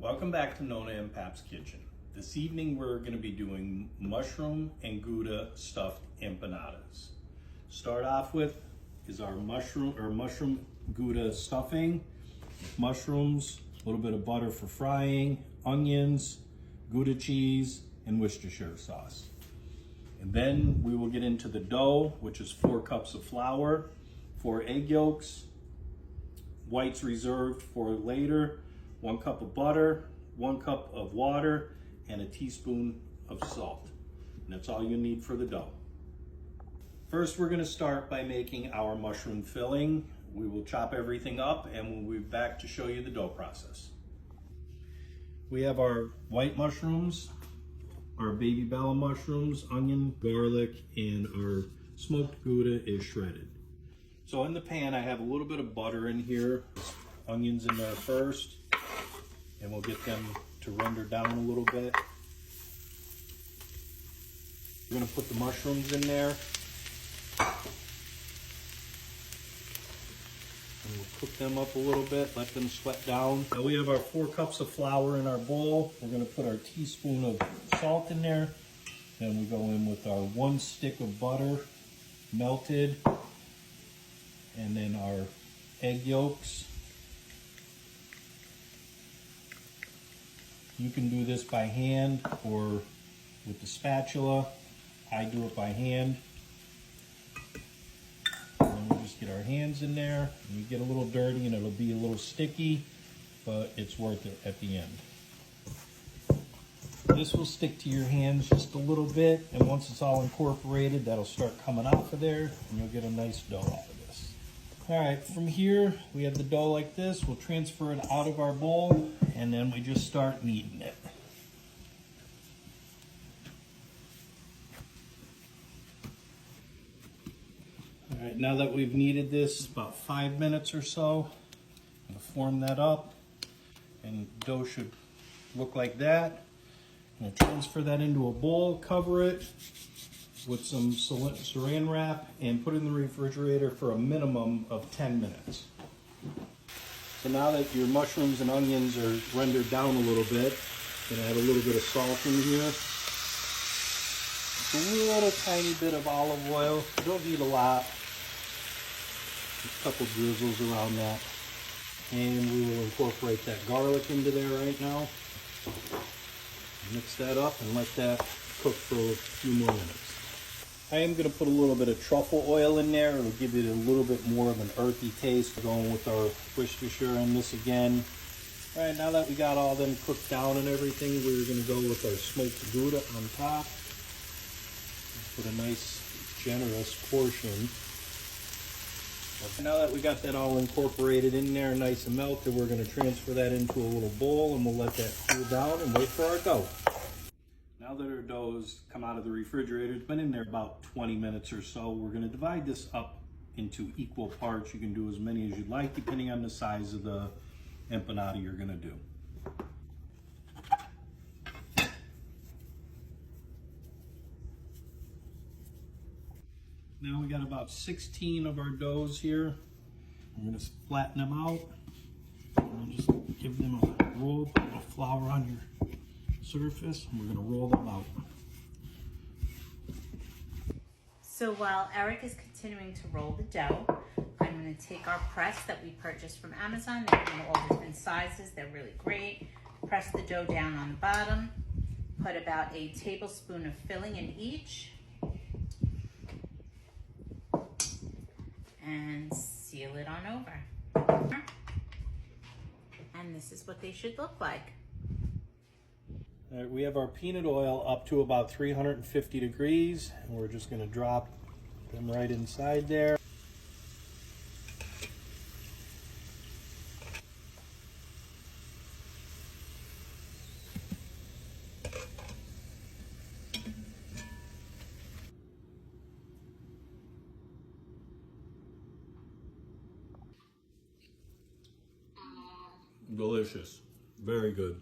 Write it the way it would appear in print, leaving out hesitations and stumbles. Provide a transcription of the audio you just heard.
Welcome back to Nona and Pap's Kitchen. This evening we're going to be doing mushroom and Gouda stuffed empanadas. Start off with is our mushroom Gouda stuffing, mushrooms, a little bit of butter for frying, onions, Gouda cheese, and Worcestershire sauce. And then we will get into the dough, which is 4 cups of flour, 4 egg yolks, whites reserved for later, 1 cup of butter, 1 cup of water, and a teaspoon of salt. And that's all you need for the dough. First, we're gonna start by making our mushroom filling. We will chop everything up and we'll be back to show you the dough process. We have our white mushrooms, our baby bella mushrooms, onion, garlic, and our smoked Gouda is shredded. So in the pan, I have a little bit of butter in here, onions in there first, and we'll get them to render down a little bit. We're gonna put the mushrooms in there. And we'll cook them up a little bit, let them sweat down. Now we have our 4 cups of flour in our bowl. We're gonna put our teaspoon of salt in there. Then we go in with our 1 stick of butter, melted. And then our egg yolks. You can do this by hand or with the spatula. I do it by hand. And then we'll just get our hands in there. And you get a little dirty and it'll be a little sticky, but it's worth it at the end. This will stick to your hands just a little bit, and once it's all incorporated, that'll start coming off of there, and you'll get a nice dough out of this. All right, from here, we have the dough like this. We'll transfer it out of our bowl, and then we just start kneading it. All right, now that we've kneaded this about 5 minutes or so, I'm gonna form that up, and the dough should look like that. I'm gonna transfer that into a bowl, cover it with some saran wrap, and put it in the refrigerator for a minimum of 10 minutes. So now that your mushrooms and onions are rendered down a little bit, I'm gonna add a little bit of salt in here. Just a little tiny bit of olive oil. You don't need a lot. A couple drizzles around that. And we will incorporate that garlic into there right now. Mix that up and let that cook for a few more minutes. I am going to put a little bit of truffle oil in there. It'll give it a little bit more of an earthy taste. We're going with our Worcestershire in this again. All right, now that we got all them cooked down and everything, we're going to go with our smoked Gouda on top. Put a nice, generous portion. Now that we got that all incorporated in there, nice and melted, we're going to transfer that into a little bowl and we'll let that cool down and wait for our dough. Now that our dough's come out of the refrigerator, it's been in there about 20 minutes or so, we're going to divide this up into equal parts. You can do as many as you'd like depending on the size of the empanada you're going to do. Now we got about 16 of our doughs here. I'm going to flatten them out and just give them a roll, put a flour on your surface, and we're going to roll them out. So while Eric is continuing to roll the dough, I'm going to take our press that we purchased from Amazon. They come in all different sizes. They're really great. Press the dough down on the bottom. Put about a tablespoon of filling in each. And seal it on over. And this is what they should look like. All right, we have our peanut oil up to about 350 degrees, and we're just going to drop them right inside there. Delicious. Very good.